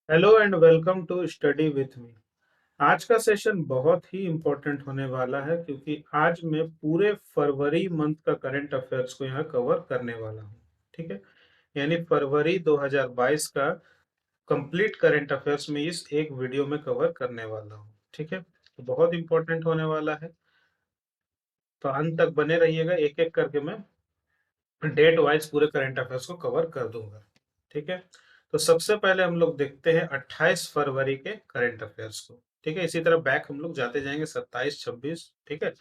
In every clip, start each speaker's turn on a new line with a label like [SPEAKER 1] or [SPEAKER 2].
[SPEAKER 1] Hello and welcome to study with me. आज का session बहुत ही इम्पोर्टेंट होने वाला है क्योंकि आज मैं पूरे फरवरी मंथ का करंट अफेयर्स को यहाँ कवर करने वाला हूँ। ठीक है, यानी फरवरी 2022 का कंप्लीट करंट अफेयर्स में इस एक वीडियो में कवर करने वाला हूँ। ठीक है, तो बहुत इम्पोर्टेंट होने वाला है, तो अंत तक बने रहिएगा। एक एक करके मैं डेट वाइज पूरे करंट अफेयर्स को कवर कर दूंगा। ठीक है, तो सबसे पहले हम लोग देखते हैं 28 फरवरी के करंट अफेयर्स को। ठीक है, इसी तरह बैक हम लोग जाते जाएंगे 27, 26। ठीक है,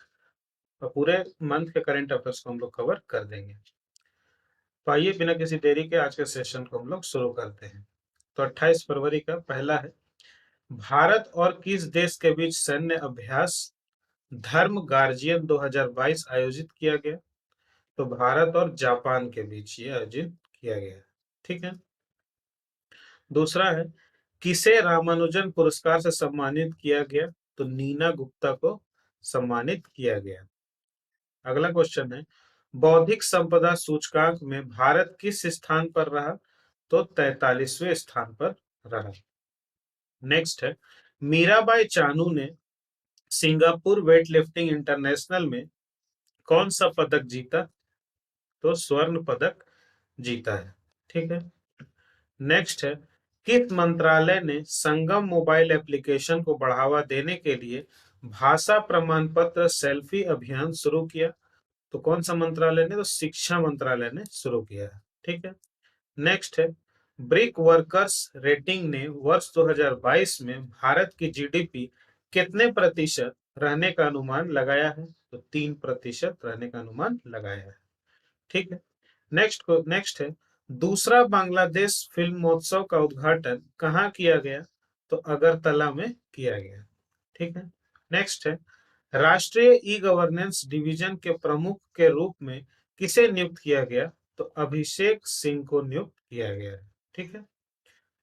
[SPEAKER 1] और पूरे मंथ के करंट अफेयर्स को हम लोग कवर कर देंगे। तो आइए बिना किसी देरी के आज के सेशन को हम लोग शुरू करते हैं। तो 28 फरवरी का पहला है, भारत और किस देश के बीच सैन्य अभ्यास धर्म गार्जियन 2022 आयोजित किया गया? तो भारत और जापान के बीच ये आयोजित किया गया। ठीक है, दूसरा है, किसे रामानुजन पुरस्कार से सम्मानित किया गया? तो नीना गुप्ता को सम्मानित किया गया। अगला क्वेश्चन है, बौद्धिक संपदा सूचकांक में भारत किस स्थान पर रहा? तो 43वें स्थान पर रहा। नेक्स्ट है, मीराबाई चानू ने सिंगापुर वेट लिफ्टिंग इंटरनेशनल में कौन सा पदक जीता? तो स्वर्ण पदक जीता है। ठीक है, नेक्स्ट है, किस मंत्रालय ने संगम मोबाइल एप्लीकेशन को बढ़ावा देने के लिए भाषा प्रमाण पत्र सेल्फी अभियान शुरू किया? तो कौन सा मंत्रालय ने? तो शिक्षा मंत्रालय ने शुरू किया है। ठीक है, नेक्स्ट है, ब्रिक वर्कर्स रेटिंग ने वर्ष 2022 में भारत की जीडीपी कितने प्रतिशत रहने का अनुमान लगाया है? तो 3% रहने का अनुमान लगाया है। ठीक है, नेक्स्ट है, दूसरा बांग्लादेश फिल्म महोत्सव का उद्घाटन कहाँ किया गया? तो अगरतला में किया गया। ठीक है, नेक्स्ट है, राष्ट्रीय ई गवर्नेंस डिवीजन के प्रमुख के रूप में किसे नियुक्त किया गया? तो अभिषेक सिंह को नियुक्त किया गया है। ठीक है,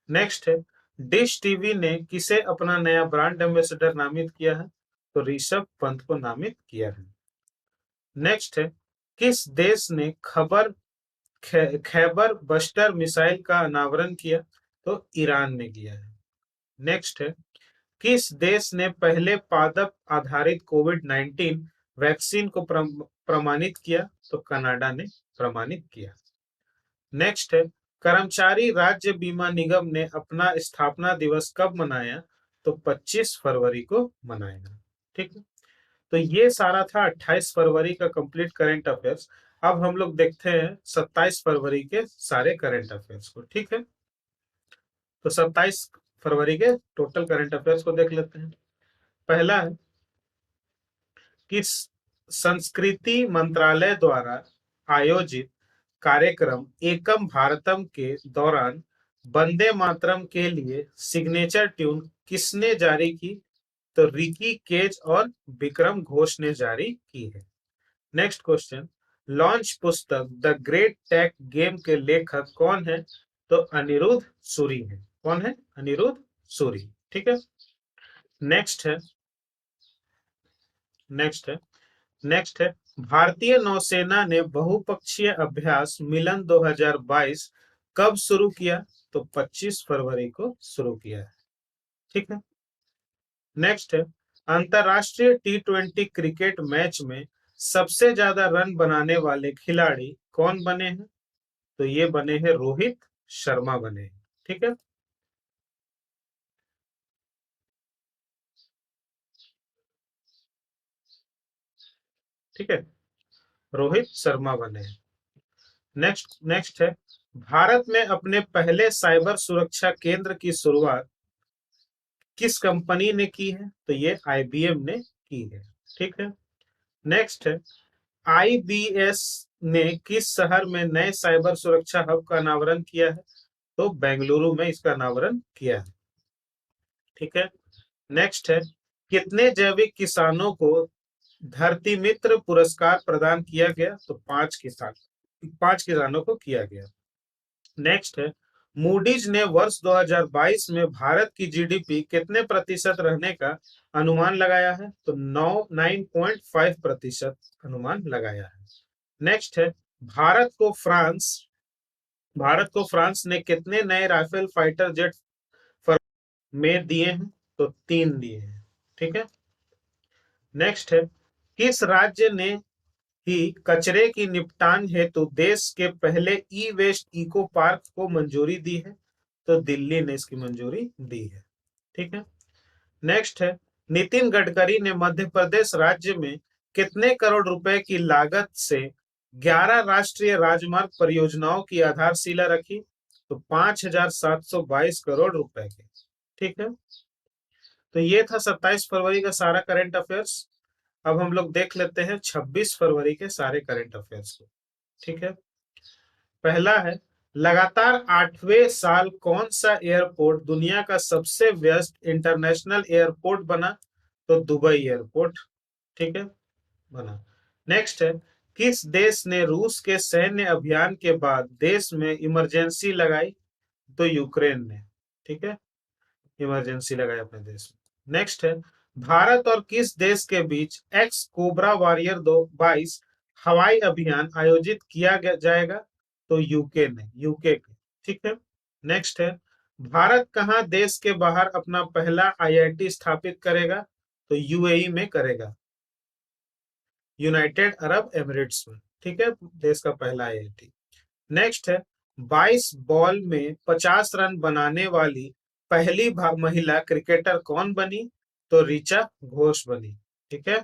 [SPEAKER 1] नेक्स्ट है, डिश टीवी ने किसे अपना नया ब्रांड एम्बेसडर नामित किया है? तो ऋषभ पंत को नामित किया है। नेक्स्ट है, किस देश ने खैबर बस्टर मिसाइल का अनावरण किया? तो ईरान ने किया है। नेक्स्ट है, किस देश ने पहले पादप आधारित कोविड-19 वैक्सीन को प्रमाणित किया? तो कनाडा ने प्रमाणित किया। नेक्स्ट है, कर्मचारी राज्य बीमा निगम ने अपना स्थापना दिवस कब मनाया? तो 25 फरवरी को मनाया। ठीक है, तो ये सारा था 28 फरवरी का कंप्लीट करंट अफेयर्स। अब हम लोग देखते हैं 27 फरवरी के सारे करंट अफेयर्स को। ठीक है, तो 27 फरवरी के टोटल करंट अफेयर्स को देख लेते हैं। पहला है कि संस्कृति मंत्रालय द्वारा आयोजित कार्यक्रम एकम भारतम के दौरान वंदे मातरम के लिए सिग्नेचर ट्यून किसने जारी की? तो रिकी केज और विक्रम घोष ने जारी की है। नेक्स्ट क्वेश्चन, लॉन्च पुस्तक द ग्रेट टेक गेम के लेखक कौन है? तो अनिरुद्ध सूरी है। कौन है? अनिरुद्ध सूरी। ठीक है, नेक्स्ट है नेक्स्ट है नेक्स्ट है, भारतीय नौसेना ने बहुपक्षीय अभ्यास मिलन 2022 कब शुरू किया? तो 25 फरवरी को शुरू किया है। ठीक है, नेक्स्ट है, अंतरराष्ट्रीय टी20 क्रिकेट मैच में सबसे ज्यादा रन बनाने वाले खिलाड़ी कौन बने हैं? तो ये बने हैं रोहित शर्मा बने हैं। ठीक है, ठीक है, रोहित शर्मा बने हैं। नेक्स्ट है, भारत में अपने पहले साइबर सुरक्षा केंद्र की शुरुआत किस कंपनी ने की है? तो ये आईबीएम ने की है। ठीक है, नेक्स्ट है, आईबीएस ने किस शहर में नए साइबर सुरक्षा हब का अनावरण किया है? तो बेंगलुरु में इसका अनावरण किया है। ठीक है, नेक्स्ट है, कितने जैविक किसानों को धरती मित्र पुरस्कार प्रदान किया गया? तो 5 किसानों को किया गया। नेक्स्ट है, मूडीज ने वर्ष 2022 में भारत की जीडीपी कितने प्रतिशत रहने का अनुमान लगाया है? तो 9.5% अनुमान लगाया है। नेक्स्ट है, भारत को फ्रांस भारत को फ्रांस ने कितने नए राफेल फाइटर जेट में दिए हैं? तो 3 दिए हैं। ठीक है। नेक्स्ट है, किस राज्य ने ही कचरे की निपटान हेतु देश के पहले ई वेस्ट इको पार्क को मंजूरी दी है? तो दिल्ली ने इसकी मंजूरी दी है। ठीक है। नेक्स्ट है, नितिन गडकरी ने मध्य प्रदेश राज्य में कितने करोड़ रुपए की लागत से 11 राष्ट्रीय राजमार्ग परियोजनाओं की आधारशिला रखी? तो 5,722 करोड़ रुपए के। ठीक है। तो ये था 27 फरवरी का सारा करंट अफेयर्स। अब हम लोग देख लेते हैं 26 फरवरी के सारे करंट अफेयर्स को। ठीक है। पहला है, लगातार 8वें साल कौन सा एयरपोर्ट दुनिया का सबसे व्यस्त इंटरनेशनल एयरपोर्ट बना? तो दुबई एयरपोर्ट। ठीक है, बना। नेक्स्ट है, किस देश ने रूस के सैन्य अभियान के बाद देश में इमरजेंसी लगाई? तो यूक्रेन ने। ठीक है, इमरजेंसी लगाई अपने देश में। नेक्स्ट है, भारत और किस देश के बीच एक्स कोबरा वॉरियर 22 हवाई अभियान आयोजित किया जाएगा? तो यूके के। ठीक है। नेक्स्ट है, भारत कहां देश के बाहर अपना पहला आईआईटी स्थापित करेगा? तो यूएई में करेगा, यूनाइटेड अरब एमिरेट्स में। ठीक है, देश का पहला आईआईटी। नेक्स्ट है, 22 बॉल में 50 रन बनाने वाली पहली महिला क्रिकेटर कौन बनी? तो ऋचा घोष बनी। ठीक है।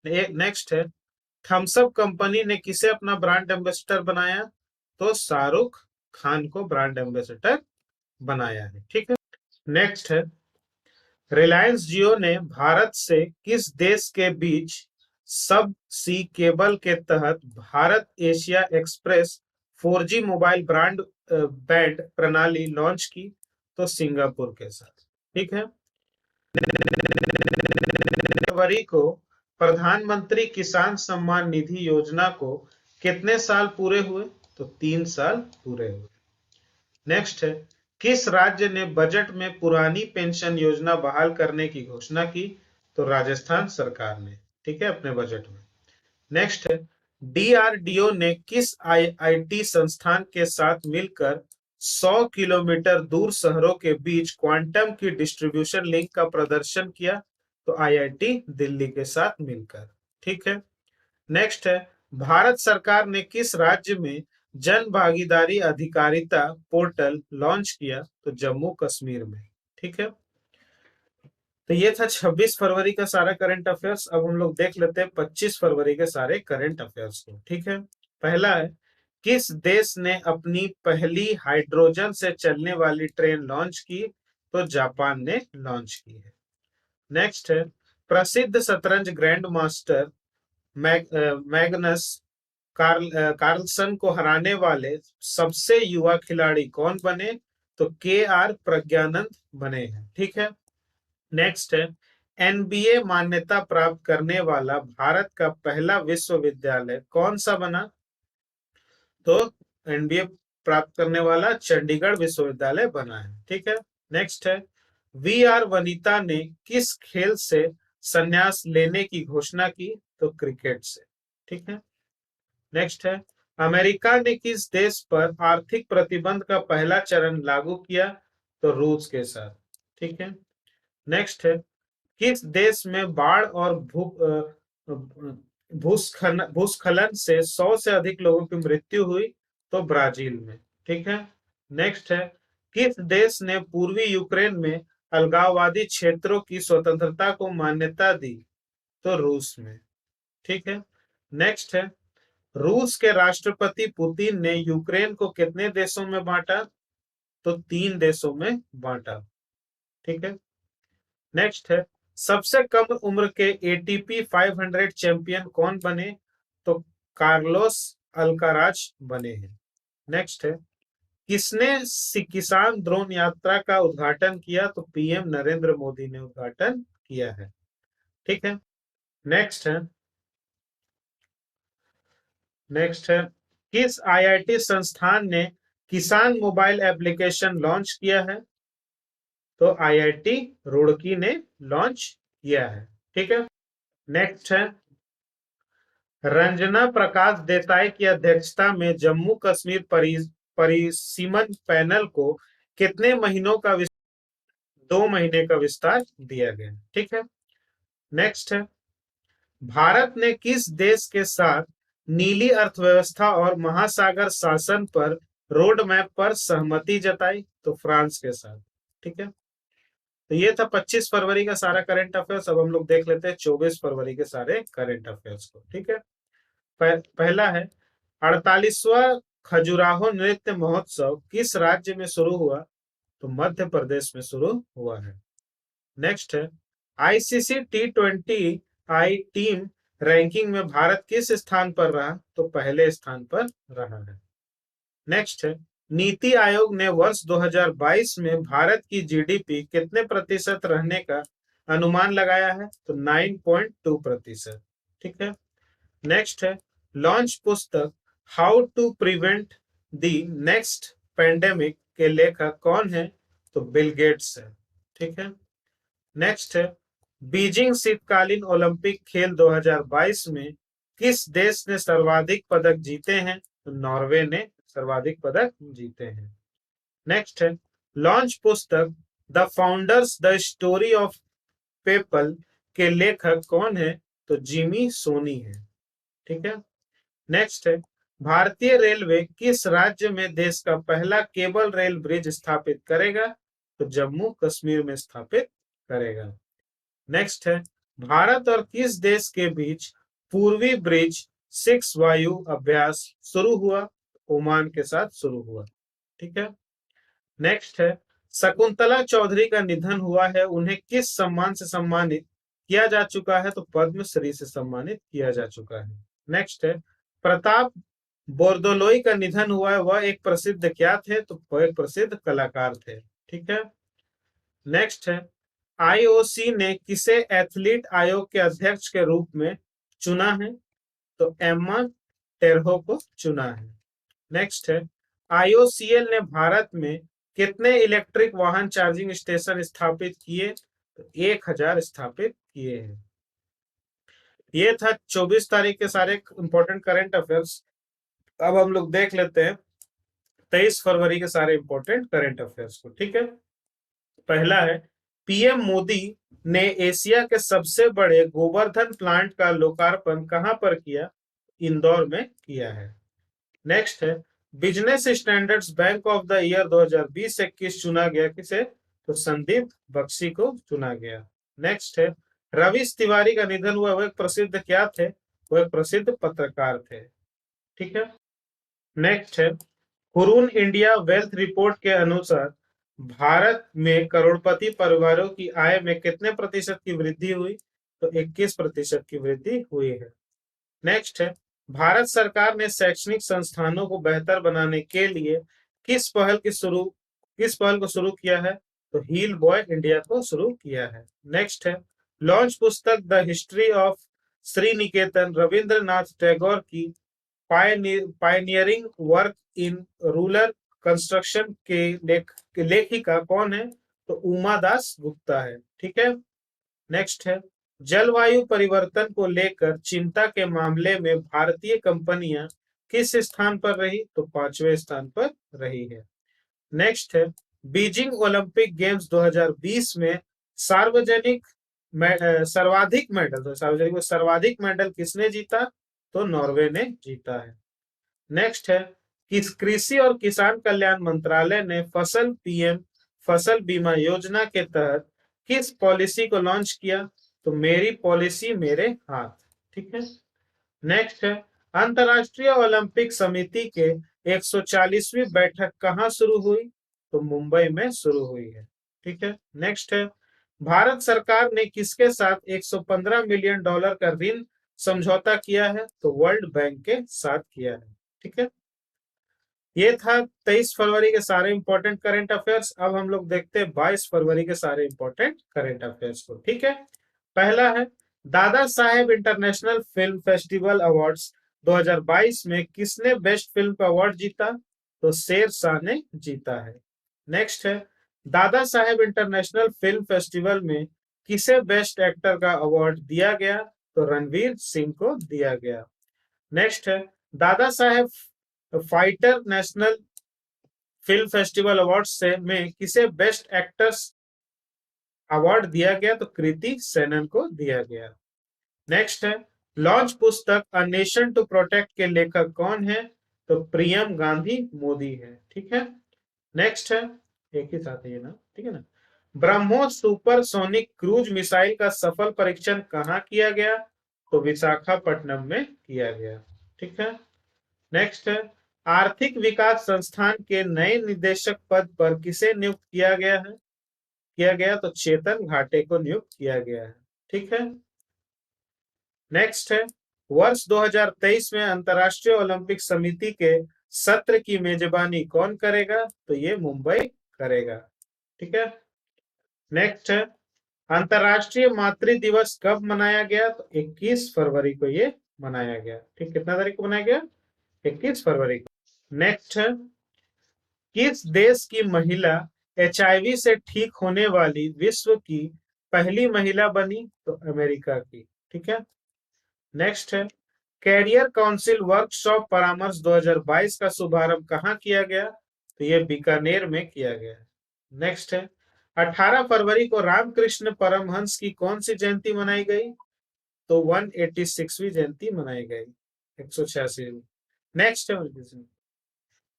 [SPEAKER 1] नेक्स्ट है, थम्सअप कंपनी ने किसे अपना ब्रांड एम्बेसडर बनाया? तो शाहरुख खान को ब्रांड एम्बेसडर बनाया है। ठीक है। नेक्स्ट है, रिलायंस जियो ने भारत से किस देश के बीच सब सी केबल के तहत Bharat Asia express 4G mobile brand band प्रणाली लॉन्च की? तो सिंगापुर के साथ। ठीक है। फरवरी को प्रधानमंत्री किसान सम्मान निधि योजना को कितने साल पूरे हुए? तो 3 साल पूरे हुए। नेक्स्ट है, किस राज्य ने बजट में पुरानी पेंशन योजना बहाल करने की घोषणा की? तो राजस्थान सरकार ने। ठीक है, अपने बजट में। नेक्स्ट है, डीआरडीओ ने किस आईआईटी संस्थान के साथ मिलकर 100 किलोमीटर दूर शहरों के बीच क्वांटम की डिस्ट्रीब्यूशन लिंक का प्रदर्शन किया? तो आईआईटी दिल्ली के साथ मिलकर। ठीक है। नेक्स्ट है, भारत सरकार ने किस राज्य में जन भागीदारी अधिकारिता पोर्टल लॉन्च किया? तो जम्मू कश्मीर में। ठीक है। तो ये था 26 फरवरी का सारा करंट अफेयर्स। अब हम लोग देख लेते हैं 25 फरवरी के सारे करंट अफेयर्स को। ठीक है। पहला है, किस देश ने अपनी पहली हाइड्रोजन से चलने वाली ट्रेन लॉन्च की? तो जापान ने लॉन्च की है। नेक्स्ट है, प्रसिद्ध शतरंज ग्रैंड मास्टर मैग्नस कार्लसन को हराने वाले सबसे युवा खिलाड़ी कौन बने? तो के आर प्रज्ञानंद बने हैं। ठीक है। नेक्स्ट है, एनबीए मान्यता प्राप्त करने वाला भारत का पहला विश्वविद्यालय कौन सा बना? तो एनबीए प्राप्त करने वाला चंडीगढ़ विश्वविद्यालय बना है। ठीक है। नेक्स्ट है, वी आर वनिता ने किस खेल से संन्यास लेने की घोषणा की? तो क्रिकेट से। ठीक है। नेक्स्ट है, अमेरिका ने किस देश पर आर्थिक प्रतिबंध का पहला चरण लागू किया? तो रूस के साथ। ठीक है। नेक्स्ट है, किस देश में बाढ़ और भूस्खलन से 100 से अधिक लोगों की मृत्यु हुई? तो ब्राजील में। ठीक है। नेक्स्ट है, किस देश ने पूर्वी यूक्रेन में अलगाववादी क्षेत्रों की स्वतंत्रता को मान्यता दी? तो रूस में। ठीक है। नेक्स्ट है, रूस के राष्ट्रपति पुतिन ने यूक्रेन को कितने देशों में बांटा? तो 3 देशों में बांटा। ठीक है। नेक्स्ट है, सबसे कम उम्र के एटीपी 500 चैंपियन कौन बने? तो कार्लोस अल्काराज बने हैं। नेक्स्ट है, किसने किसान ड्रोन यात्रा का उद्घाटन किया? तो पीएम नरेंद्र मोदी ने उद्घाटन किया है। ठीक है। नेक्स्ट है, किस आईआईटी संस्थान ने किसान मोबाइल एप्लीकेशन लॉन्च किया है? तो आईआईटी रुड़की ने लॉन्च किया है। ठीक है। नेक्स्ट है, रंजना प्रकाश देसाई की अध्यक्षता में जम्मू कश्मीर परिसीमन पैनल को कितने महीनों का 2 महीने का विस्तार दिया गया। ठीक है। नेक्स्ट है, भारत ने किस देश के साथ नीली अर्थव्यवस्था और महासागर शासन पर रोड मैप पर सहमति जताई? तो फ्रांस के साथ। ठीक है। तो ये था 25 फरवरी का सारा करंट अफेयर्स। अब हम लोग देख लेते हैं 24 फरवरी के सारे करंट अफेयर्स को। ठीक है। पहला है, 48वां खजुराहो नृत्य महोत्सव किस राज्य में शुरू हुआ? तो मध्य प्रदेश में शुरू हुआ है। नेक्स्ट है, आईसीसी T20 आई टीम रैंकिंग में भारत किस स्थान पर रहा? तो पहले स्थान पर रहा है। नेक्स्ट है, नीति आयोग ने वर्ष 2022 में भारत की जीडीपी कितने प्रतिशत रहने का अनुमान लगाया है? तो 9.2%। ठीक है। नेक्स्ट है, लॉन्च पुस्तक how to prevent the next pandemic के लेखक कौन है? तो बिल गेट्स है। ठीक है। नेक्स्ट है, बीजिंग शीतकालीन ओलंपिक खेल 2022 में किस देश ने सर्वाधिक पदक जीते हैं? तो नॉर्वे ने सर्वाधिक पदक जीते हैं। नेक्स्ट है, लॉन्च पुस्तक the founders the story of PayPal के लेखक कौन है? तो जिमी सोनी है। ठीक है। नेक्स्ट है, भारतीय रेलवे किस राज्य में देश का पहला केबल रेल ब्रिज स्थापित करेगा? तो जम्मू कश्मीर में स्थापित करेगा। नेक्स्ट है, भारत और किस देश के बीच पूर्वी ब्रिज 6 वायु अभ्यास शुरू हुआ? ओमान के साथ शुरू हुआ। ठीक है। नेक्स्ट है, शकुंतला चौधरी का निधन हुआ है, उन्हें किस सम्मान से सम्मानित किया जा चुका है? तो पद्मश्री से सम्मानित किया जा चुका है। नेक्स्ट है, प्रताप बोरदोलोई का निधन हुआ है, वह एक प्रसिद्ध क्या थे? तो वह एक प्रसिद्ध कलाकार थे। ठीक है। नेक्स्ट है, आईओसी ने किसे एथलीट आयोग के अध्यक्ष के रूप में चुना है? तो एम्मा टेरहो को चुना है। नेक्स्ट है, आईओसीएल ने भारत में कितने इलेक्ट्रिक वाहन चार्जिंग स्टेशन स्थापित किए? तो 1000 स्थापित किए हैं। ये था 24 तारीख के सारे इंपॉर्टेंट करंट अफेयर्स। अब हम लोग देख लेते हैं 23 फरवरी के सारे इंपॉर्टेंट करंट अफेयर्स को। ठीक है। पहला है, पीएम मोदी ने एशिया के सबसे बड़े गोवर्धन प्लांट का लोकार्पण कहां पर किया? इंदौर में किया है। नेक्स्ट है, business standards bank of the year 2020-21 चुना गया किसे? तो संदीप बख्शी को चुना गया। नेक्स्ट है, रवीश तिवारी का निधन हुआ, वह एक प्रसिद्ध क्या थे? वह एक प्रसिद्ध पत्रकार थे। ठीक है। नेक्स्ट है, हुरून इंडिया वेल्थ रिपोर्ट के अनुसार भारत में करोड़पति परिवारों की आय में कितने प्रतिशत की वृद्धि हुई? तो 21% की वृद्धि हुई है। नेक्स्ट है, भारत सरकार ने शैक्षणिक संस्थानों को बेहतर बनाने के लिए किस पहल को शुरू किया है? तो हील बॉय इंडिया को शुरू किया है। नेक्स्ट है, लॉन्च पुस्तक द हिस्ट्री ऑफ श्री निकेतन रविंद्रनाथ टैगोर की pioneering work in rural construction के लेखिका कौन है? तो उमा दास गुप्ता है। ठीक है। नेक्स्ट है, जलवायु परिवर्तन को लेकर चिंता के मामले में भारतीय कंपनियां किस स्थान पर रही? तो 5वें स्थान पर रही है। नेक्स्ट है, बीजिंग ओलंपिक गेम्स 2020 में सार्वजनिक सर्वाधिक मेडल किसने जीता? तो नॉर्वे ने जीता है। नेक्स्ट है, किस कृषि और किसान कल्याण मंत्रालय ने फसल बीमा योजना के तहत किस पॉलिसी को लॉन्च किया? तो मेरी पॉलिसी मेरे हाथ। ठीक है। नेक्स्ट है, अंतरराष्ट्रीय ओलंपिक समिति के 140वीं बैठक कहां शुरू हुई? तो मुंबई में शुरू हुई है। ठीक है। नेक्स्ट है, भारत सरकार ने किसके साथ 115 मिलियन डॉलर का ऋण समझौता किया है? तो वर्ल्ड बैंक के साथ किया है। ठीक है। ये था 23 फरवरी के सारे इंपॉर्टेंट करंट अफेयर्स। अब हम लोग देखते हैं 22 फरवरी के सारे इंपॉर्टेंट करंट अफेयर्स को। ठीक है। पहला है, Dada Saheb international film festival awards 2022 में किसने बेस्ट फिल्म का अवार्ड जीता? तो शेरशाह ने जीता है। नेक्स्ट है, Dada Saheb international film festival में किसे बेस्ट एक्टर का अवार्ड दिया गया? तो रणवीर सिंह को दिया गया। नेक्स्ट है, दादा साहेब फाइटर नेशनल फिल्म फेस्टिवल अवार्ड से में किसे बेस्ट एक्टर्स अवार्ड दिया गया तो कृति सेनन को दिया गया। नेक्स्ट है लॉन्च पुस्तक अ नेशन टू प्रोटेक्ट के लेखक कौन है? तो प्रियम गांधी मोदी है। ठीक है। नेक्स्ट है एक ही साथ है ये ना, ठीक है ना। ब्रह्मोस सुपरसोनिक क्रूज मिसाइल का सफल परीक्षण कहाँ किया गया? तो विशाखापट्टनम में किया गया। ठीक है। नेक्स्ट है आर्थिक विकास संस्थान के नए निदेशक पद पर किसे नियुक्त किया गया तो चेतन घाटे को नियुक्त किया गया है। ठीक है। नेक्स्ट है वर्ष 2023 में अंतर्राष्ट्रीय ओलंपिक समिति के सत्र की मेजबानी कौन करेगा? तो ये मुंबई करेगा। ठीक है। नेक्स्ट है अंतर्राष्ट्रीय मातृ दिवस कब मनाया गया? तो 21 फरवरी को ये मनाया गया। ठीक, कितना तारीख को मनाया गया? 21 फरवरी को। नेक्स्ट है किस देश की महिला एचआईवी से ठीक होने वाली विश्व की पहली महिला बनी? तो अमेरिका की। ठीक है। नेक्स्ट है कैरियर काउंसिल वर्कशॉप परामर्श 2022 का शुभारंभ कहाँ किया गया? तो ये बीकानेर में किया गया। नेक्स्ट है 18 फरवरी को रामकृष्ण परमहंस की कौन सी जयंती मनाई गई? तो 186वीं जयंती मनाई गई, 186। नेक्स्ट है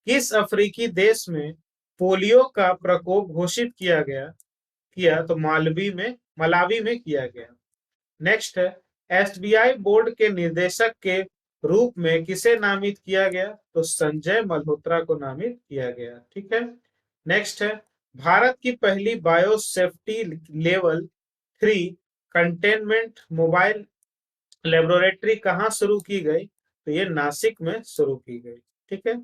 [SPEAKER 1] किस अफ्रीकी देश में पोलियो का प्रकोप घोषित किया तो मलावी में किया गया। नेक्स्ट है एसबीआई बोर्ड के निदेशक के रूप में किसे नामित किया गया? तो संजय मल्होत्रा को नामित किया गया। ठीक है। नेक्स्ट है भारत की पहली bio safety level 3 containment mobile laboratory कहाँ शुरू की गई? तो ये नासिक में शुरू की गई। ठीक है।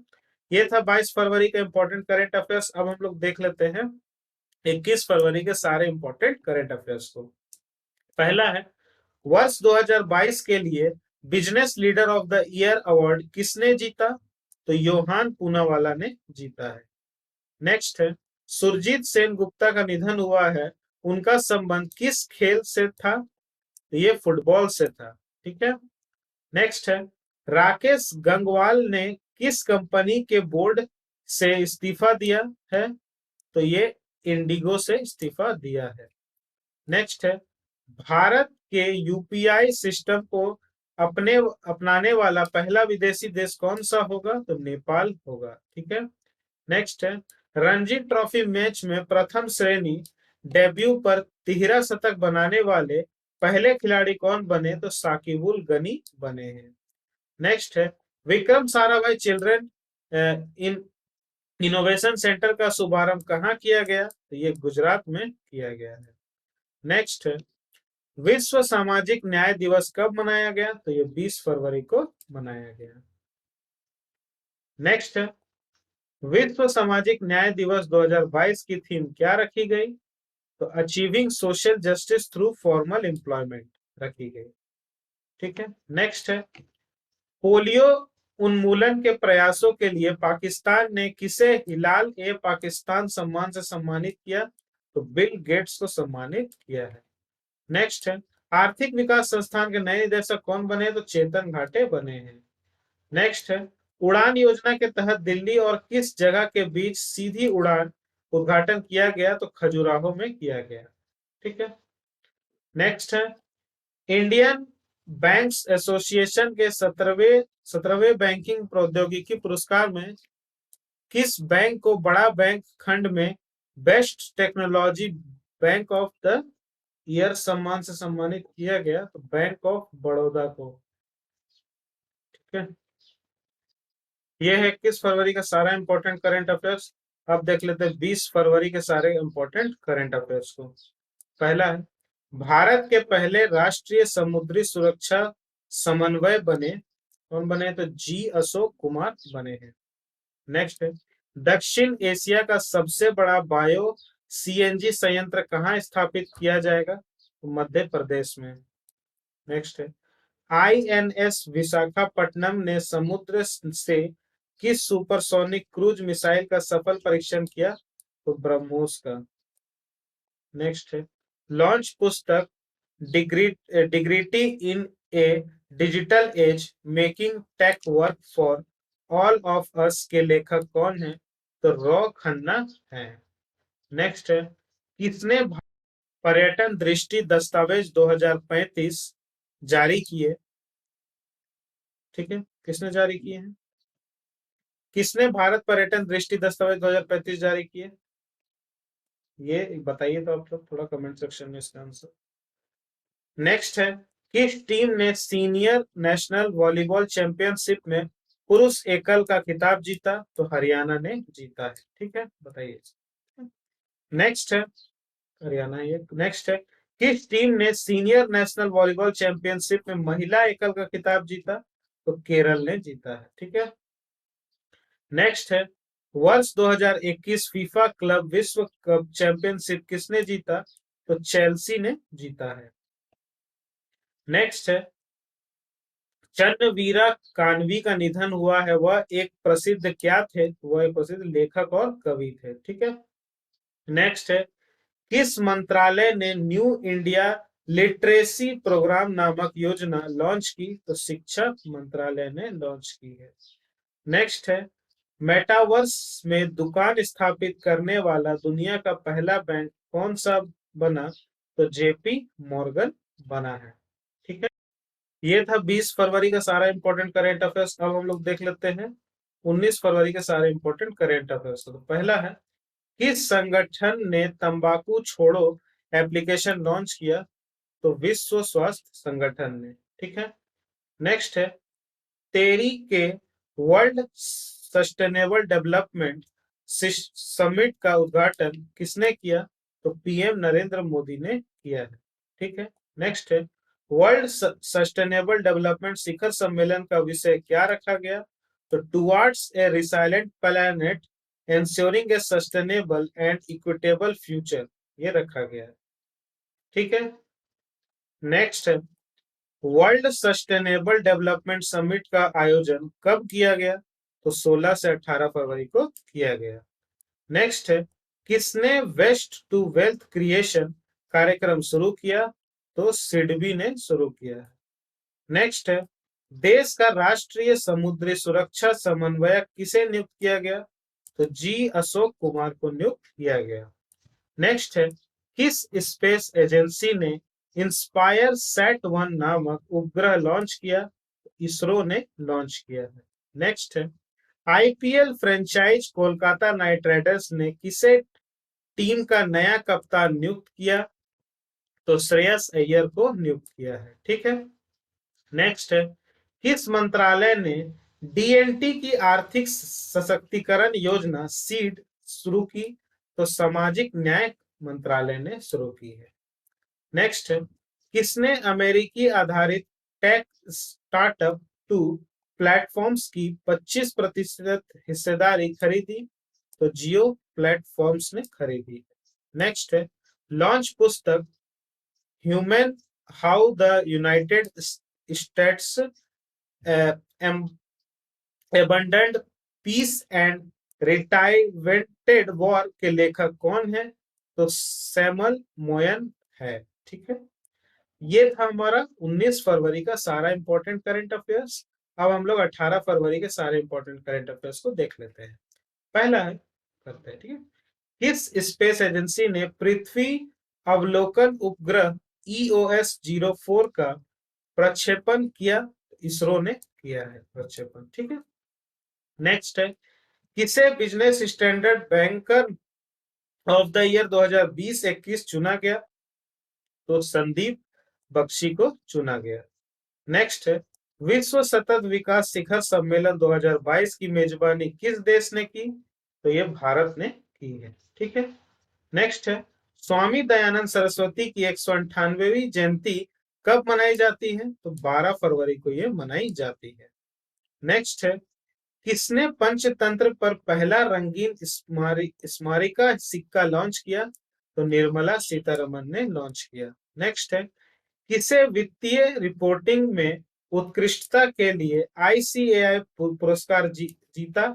[SPEAKER 1] ये था 22 फरवरी का इंपॉर्टेंट करंट अफेयर्स। अब हम लोग देख लेते हैं 21 फरवरी के सारे इंपॉर्टेंट करंट अफेयर्स को। पहला है वर्ष 2022 के लिए business leader of the year award किसने जीता? तो योहान पूनावाला ने जीता है। नेक्स्ट है सुरजीत सेन गुप्ता का निधन हुआ है, उनका संबंध किस खेल से था? तो ये फुटबॉल से था। ठीक है। नेक्स्ट है राकेश गंगवाल ने किस कंपनी के बोर्ड से इस्तीफा दिया है? तो ये इंडिगो से इस्तीफा दिया है। नेक्स्ट है भारत के यूपीआई सिस्टम को अपनाने वाला पहला विदेशी देश कौन सा होगा? तो नेपाल होगा। ठीक है। नेक्स्ट है रणजी ट्रॉफी मैच में प्रथम श्रेणी डेब्यू पर तिहरा शतक बनाने वाले पहले खिलाड़ी कौन बने? तो साकिबुल गनी बने हैं। नेक्स्ट है Vikram Sarabhai children in innovation centre का शुभारंभ कहाँ किया गया? तो ये गुजरात में किया गया है। नेक्स्ट है विश्व सामाजिक न्याय दिवस कब मनाया गया? तो ये 20 फरवरी को मनाया गया। नेक्स्ट है विश्व सामाजिक न्याय दिवस 2022 की थीम क्या रखी गई? तो achieving social justice through formal employment रखी गई। ठीक है। नेक्स्ट है पोलियो उन्मूलन के प्रयासों के लिए पाकिस्तान ने किसे हिलाल ए पाकिस्तान सम्मान से सम्मानित किया? तो बिल गेट्स को सम्मानित किया है। नेक्स्ट है आर्थिक विकास संस्थान के नए निदेशक कौन बने? तो चेतन घाटे बने हैं। नेक्स्ट है उड़ान योजना के तहत दिल्ली और किस जगह के बीच सीधी उड़ान उद्घाटन किया गया? तो खजुराहो में किया गया। ठीक है। नेक्स्ट है इंडियन बैंक्स एसोसिएशन के 17वें बैंकिंग प्रौद्योगिकी पुरस्कार में किस बैंक को बड़ा बैंक खंड में best technology bank of the year सम्मान से सम्मानित किया गया? तो बैंक ऑफ बड़ौदा को। ठीक है। ये है 21 फरवरी का सारा इंपॉर्टेंट करंट अफेयर्स। अब देख लेते हैं 20 फरवरी के सारे इंपॉर्टेंट करंट अफेयर्स को। पहला है भारत के पहले राष्ट्रीय समुद्री सुरक्षा समन्वय बने कौन बने? तो जी अशोक कुमार बने हैं। नेक्स्ट है दक्षिण एशिया का सबसे बड़ा बायो सीएनजी संयंत्र कहाँ स्थापित किया जाएगा? तो मध्य प्रदेश में। नेक्स्ट है आईएनएस विशाखापट्टनम ने समुद्र से किस सुपरसोनिक क्रूज मिसाइल का सफल परीक्षण किया? तो ब्रह्मोस का। नेक्स्ट है लॉन्च पुस्तक dignity in a digital age making tech work for all of us के लेखक कौन है? तो रॉ खन्ना है। नेक्स्ट है किसने पर्यटन दृष्टि दस्तावेज 2035 जारी किए। ठीक है, किसने जारी किए हैं? किसने भारत पर्यटन दृष्टि दस्तावेज 2035 जारी किए? ये बताइए तो आप लोग थोड़ा कमेंट सेक्शन में इसका आंसर। नेक्स्ट है, किस टीम ने सीनियर नेशनल वॉलीबॉल चैंपियनशिप में पुरुष एकल का खिताब जीता? तो हरियाणा ने जीता है। ठीक है, बताइए। नेक्स्ट है, हरियाणा ये। नेक्स्ट है, किस टीम ने सीनियर नेशनल वॉलीबॉल चैंपियनशिप में महिला एकल का खिताब जीता? तो केरल ने जीता है। ठीक है। नेक्स्ट है, वर्ष 2021 फीफा क्लब विश्व कप चैंपियनशिप किसने जीता? तो चेल्सी ने जीता है। नेक्स्ट है, चन्नवीरा कान्वी का निधन हुआ है, वह एक प्रसिद्ध क्या थे? वह एक प्रसिद्ध लेखक और कवि थे। ठीक है। नेक्स्ट है, किस मंत्रालय ने न्यू इंडिया लिटरेसी प्रोग्राम नामक योजना लॉन्च की? तो शिक्षा मंत्रालय ने लॉन्च की है। नेक्स्ट है, मेटावर्स में दुकान स्थापित करने वाला दुनिया का पहला बैंक कौन सा बना? तो जेपी मॉर्गन बना है। ठीक है, ये था 20 फरवरी का सारा इंपॉर्टेंट करेंट अफेयर्स। अब हम लोग देख लेते हैं 19 फरवरी के सारे इंपॉर्टेंट करेंट अफेयर्स। तो पहला है, किस संगठन ने तंबाकू छोड़ो एप्लीकेशन लॉन्च किया? तो विश्व स्वास्थ्य संगठन ने। ठीक है। नेक्स्ट है, तेरी के वर्ल्ड सस्टेनेबल डेवलपमेंट समिट का उद्घाटन किसने किया? तो पीएम नरेंद्र मोदी ने किया है। ठीक है। नेक्स्ट है, वर्ल्ड सस्टेनेबल डेवलपमेंट शिखर सम्मेलन का विषय क्या रखा गया? तो towards a resilient planet ensuring A sustainable and equitable future, ये रखा गया है। ठीक है। नेक्स्ट है, वर्ल्ड सस्टेनेबल डेवलपमेंट समिट का आयोजन कब किया गया? तो 16 से 18 फरवरी को किया गया। नेक्स्ट है, किसने वेस्ट टू वेल्थ क्रिएशन कार्यक्रम शुरू किया? तो सिडबी ने शुरू किया है। नेक्स्ट है, देश का राष्ट्रीय समुद्री सुरक्षा समन्वयक किसे नियुक्त किया गया? तो जी अशोक कुमार को नियुक्त किया गया। नेक्स्ट है, किस स्पेस एजेंसी ने इंस्पायर सेट 1 नामक उपग्रह लॉन्च किया? इसरो ने लॉन्च किया है। नेक्स्ट है, IPL franchise Kolkata night Riders ने किसे टीम का नया कप्तान नियुक्त किया? तो श्रेयस अय्यर को नियुक्त किया है। ठीक है। नेक्स्ट है, किस मंत्रालय ने डीएनटी की आर्थिक सशक्तिकरण योजना सीड शुरू की? तो सामाजिक न्याय मंत्रालय ने शुरू की है। नेक्स्ट है, किसने अमेरिकी आधारित टेक स्टार्टअप टू प्लेटफॉर्म्स की 25% हिस्सेदारी खरीदी? तो जियो प्लेटफॉर्म्स ने खरीदी। नेक्स्ट है, लॉन्च पुस्तक humane how the United States abandoned peace and reinvented war के लेखक कौन है? तो सैमुअल मोयन है। ठीक है, ये था हमारा 19 फरवरी का सारा इंपॉर्टेंट करंट अफेयर्स। अब हम लोग 18 फरवरी के सारे इंपॉर्टेंट करंट अफेयर्स को देख लेते हैं। पहला है, करते हैं। ठीक है, किस स्पेस एजेंसी ने पृथ्वी अवलोकन उपग्रह EOS-04 का प्रक्षेपण किया? इसरो ने किया है प्रक्षेपण। ठीक है। नेक्स्ट है, किसे business standard banker of the year 2020-21 चुना गया? तो संदीप बख्शी को चुना गया। नेक्स्ट है, विश्व सतत विकास शिखर सम्मेलन 2022 की मेजबानी किस देश ने की? तो ये भारत ने की है। ठीक है। नेक्स्ट है, स्वामी दयानंद सरस्वती की 198वीं जयंती कब मनाई जाती है? तो 12 फरवरी को ये मनाई जाती है। नेक्स्ट है, किसने पंचतंत्र पर पहला रंगीन स्मारिका सिक्का लॉन्च किया? तो निर्मला सीतारमन ने लॉन्च किया। नेक्स्ट है, किसे वित्तीय रिपोर्टिंग में उत्कृष्टता के लिए आईसीएआई पुरस्कार जीता?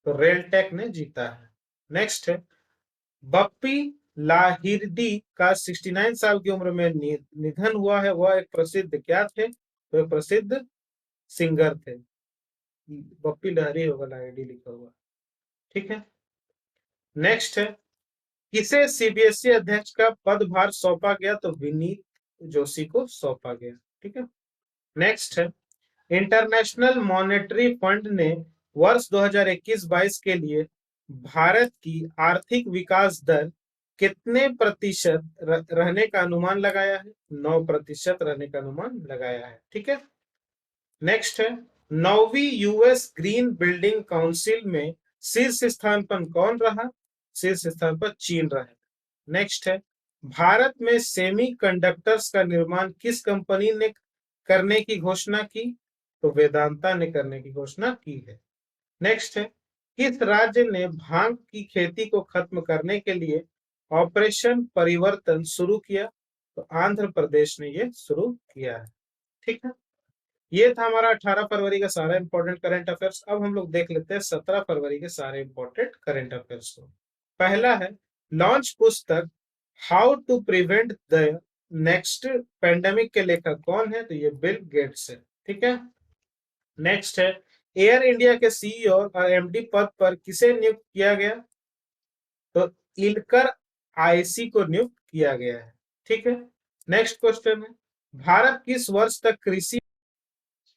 [SPEAKER 1] तो रेलटेक ने जीता है। नेक्स्ट है, बप्पी लाहिरी का 69 साल की उम्र में निधन हुआ है, वह एक प्रसिद्ध क्या थे? तो एक प्रसिद्ध सिंगर थे। बप्पी लहरी होगा, लाहिड़ी लिखा हुआ। ठीक है। नेक्स्ट है, किसे सीबीएसई अध्यक्ष का पदभार सौंपा गया? तो विनीत जोशी को सौंपा गया। ठीक है। नेक्स्ट है, इंटरनेशनल मॉनेटरी फंड ने वर्ष 2021-22 के लिए भारत की आर्थिक विकास दर कितने प्रतिशत रहने का अनुमान लगाया है? 9% रहने का अनुमान लगाया है। ठीक है। नेक्स्ट है, 9वीं यूएस ग्रीन बिल्डिंग काउंसिल में शीर्ष स्थान पर कौन रहा? शीर्ष स्थान पर चीन रहा। नेक्स्ट है, भारत में सेमीकंडक्टर्स का निर्माण किस कंपनी ने करने की घोषणा की? तो वेदांता ने करने की घोषणा की है। नेक्स्ट है, किस राज्य ने भांग की खेती को खत्म करने के लिए ऑपरेशन परिवर्तन शुरू किया? तो आंध्र प्रदेश ने यह शुरू किया है। ठीक है। ये था हमारा 18 फरवरी का सारा इंपॉर्टेंट करंट अफेयर्स। अब हम लोग देख लेते हैं 17 फरवरी के सारे इंपॉर्टेंट करंट अफेयर्स को। पहला है, लॉन्च पुस्तक how to prevent the next pandemic के लेखक कौन है? तो ये बिल गेट्स है। ठीक है। नेक्स्ट है, एयर इंडिया के सीईओ और एमडी पद पर किसे नियुक्त किया गया? तो इलकर आईसी को नियुक्त किया गया है। ठीक है। नेक्स्ट क्वेश्चन है, भारत किस वर्ष तक कृषि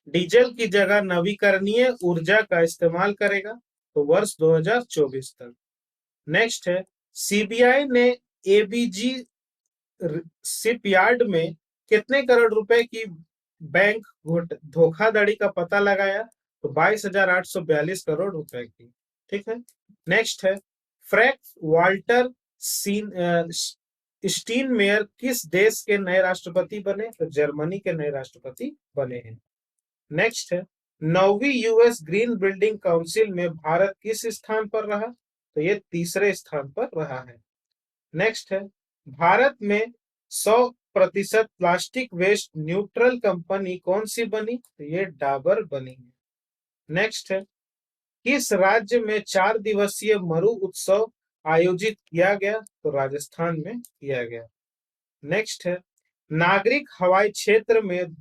[SPEAKER 1] डीजल की जगह नवीकरणीय ऊर्जा का इस्तेमाल करेगा? तो वर्ष 2024 तक। नेक्स्ट है, सीबीआई ने एबीजी शिपयार्ड में कितने करोड़ रुपए की बैंक धोखाधड़ी का पता लगाया? तो 22,842 करोड़ रुपए की। ठीक है। नेक्स्ट है, फ्रैंक वाल्टर स्टीनमेयर किस देश के नए राष्ट्रपति बने? तो जर्मनी के नए राष्ट्रपति बने हैं। नेक्स्ट है, 9वीं यूएस ग्रीन बिल्डिंग काउंसिल में भारत किस स्थान पर रहा? तो ये तीसरे स्थान पर रहा है। नेक्स्ट है, भारत में 100% प्लास्टिक वेस्ट न्यूट्रल कंपनी कौन सी बनी? तो ये डाबर बनी है। नेक्स्ट है, किस राज्य में 4 दिवसीय मरु उत्सव आयोजित किया गया? तो राजस्थान में किया गया। नेक्स्ट है, नागरिक हवाई क्षेत्र में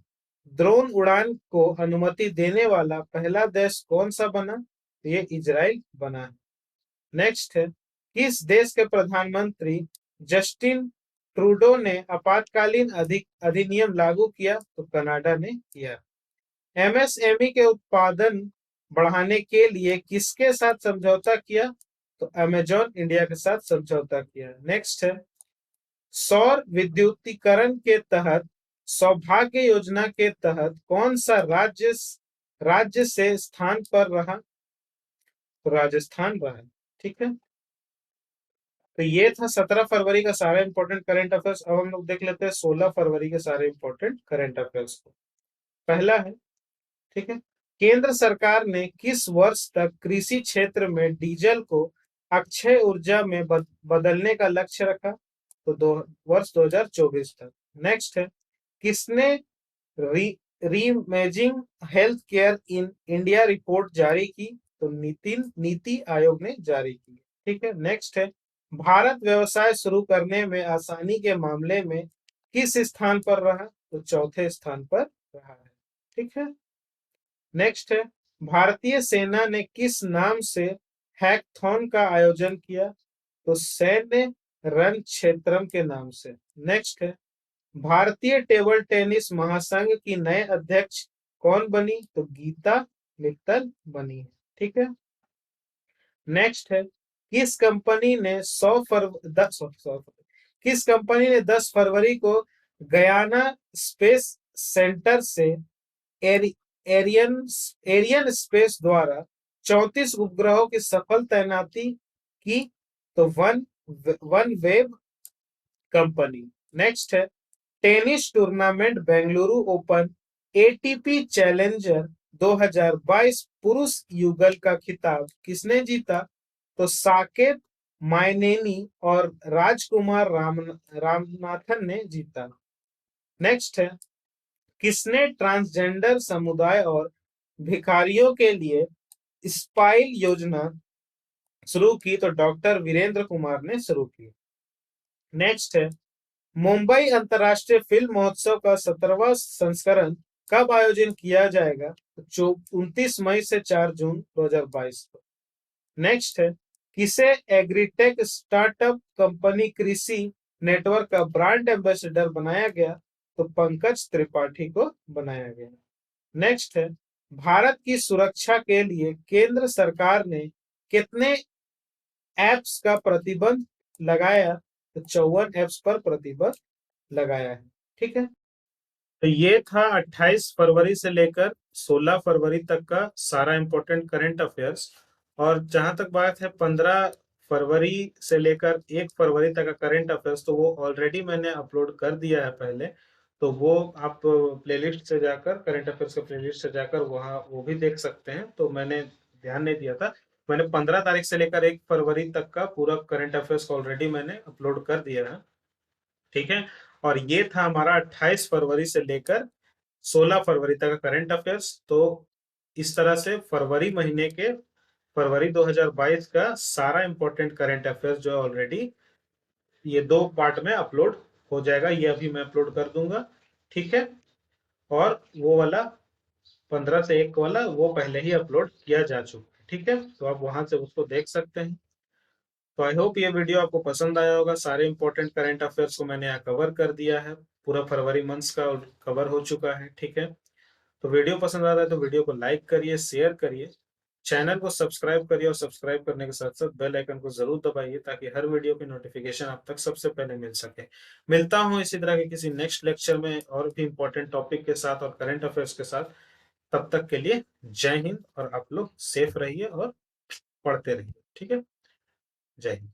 [SPEAKER 1] ड्रोन उड़ान को अनुमति देने वाला पहला देश कौन सा बना? तो ये इजराइल बना है। नेक्स्ट है, किस देश के प्रधानमंत्री जस्टिन ट्रूडो ने आपातकालीन अधिनियम लागू किया? तो कनाडा ने किया। एमएसएमई के उत्पादन बढ़ाने के लिए किसके साथ समझौता किया? तो अमेजॉन इंडिया के साथ समझौता किया। नेक्स्ट है, सौर विद्युतीकरण के तहत सौभाग्य योजना के तहत कौन सा राज्य से स्थान पर रहा? तो राजस्थान रहा। ठीक है। तो ये था 17 फरवरी का सारा इंपॉर्टेंट करंट अफेयर्स। अब हम लोग देख लेते हैं 16 फरवरी के सारे इंपॉर्टेंट करंट अफेयर्स को। पहला है, ठीक है, केंद्र सरकार ने किस वर्ष तक कृषि क्षेत्र में डीजल को अक्षय ऊर्जा में बदलने का लक्ष्य रखा? तो वर्ष 2024 तक। नेक्स्ट है, किसने reimagining health care in India report जारी की? तो नीति आयोग ने जारी की। ठीक है। नेक्स्ट है, भारत व्यवसाय शुरू करने में आसानी के मामले में किस स्थान पर रहा? तो चौथे स्थान पर रहा है। ठीक है। नेक्स्ट है, भारतीय सेना ने किस नाम से हैकथॉन का आयोजन किया? तो सैन्य रण क्षेत्रम के नाम से। नेक्स्ट है, भारतीय टेबल टेनिस महासंघ की नए अध्यक्ष कौन बनी? तो गीता मित्तल बनी है। ठीक है। नेक्स्ट है, किस कंपनी ने 10 फरवरी को गयाना स्पेस सेंटर से एरियन एरियन स्पेस द्वारा 34 उपग्रहों की सफल तैनाती की? तो वन वेब कंपनी। नेक्स्ट है, tennis tournament Bengaluru open ATP challenger 2022 पुरुष युगल का खिताब किसने जीता? तो साकेत माइनेनी और राजकुमार रामनाथन ने जीता। नेक्स्ट है, किसने ट्रांसजेंडर समुदाय और भिखारियों के लिए स्पाइल योजना शुरू की? तो डॉक्टर वीरेंद्र कुमार ने शुरू की। नेक्स्ट है, मुंबई अंतर्राष्ट्रीय फिल्म महोत्सव का 17वां संस्करण कब आयोजन किया जाएगा? तो 29 मई से 4 जून 2022 को। नेक्स्ट है, किसे एग्रीटेक स्टार्टअप कंपनी कृषि नेटवर्क का ब्रांड एम्बेसडर बनाया गया? तो पंकज त्रिपाठी को बनाया गया। नेक्स्ट है, भारत की सुरक्षा के लिए केंद्र सरकार ने कितने एप्स का प्रतिबंध लगाया? तो 54 एप्स पर प्रतिबंध लगाया है। ठीक है, तो ये था 28 फरवरी से लेकर 16 फरवरी तक का सारा इंपॉर्टेंट करंट अफेयर्स। और जहां तक बात है 15 फरवरी से लेकर 1 फरवरी तक का करंट अफेयर्स, तो वो ऑलरेडी मैंने अपलोड कर दिया है पहले। तो वो आप प्लेलिस्ट से जाकर, करंट अफेयर्स के प्लेलिस्ट से जाकर वहाँ वो भी देख सकते हैं। तो मैंने ध्यान नहीं दिया था, मैंने 15 तारीख से लेकर 1 फरवरी तक का पूरा करंट अफेयर्स ऑलरेडी मैंने अपलोड कर दिया है। ठीक है, और ये था हमारा 28 फरवरी से लेकर 16 फरवरी तक का करंट अफेयर्स। तो इस तरह से फरवरी महीने के, फरवरी 2022 का सारा इंपॉर्टेंट करंट अफेयर्स जो है ऑलरेडी ये 2 पार्ट में अपलोड हो जाएगा। ये अभी मैं अपलोड कर दूंगा। ठीक है, और वो वाला 15 से 1 वाला वो पहले ही अपलोड किया जा चुका है। ठीक है, तो आप वहां से उसको देख सकते हैं। तो आई होप ये वीडियो आपको पसंद आया होगा। सारे इंपॉर्टेंट करंट अफेयर्स को मैंने यहाँ कवर कर दिया है, पूरा फरवरी मंथ्स का कवर हो चुका है। ठीक है, तो वीडियो पसंद आता है तो वीडियो को लाइक करिए, शेयर करिए, चैनल को सब्सक्राइब करिए, और सब्सक्राइब करने के साथ साथ बेल आइकन को जरूर दबाइए ताकि हर वीडियो की नोटिफिकेशन आप तक सबसे पहले मिल सके। मिलता हूँ इसी तरह के किसी नेक्स्ट लेक्चर में और भी इंपॉर्टेंट टॉपिक के साथ और करंट अफेयर्स के साथ। तब तक के लिए जय हिंद, और आप लोग सेफ रहिए और पढ़ते रहिए। ठीक है, जय हिंद।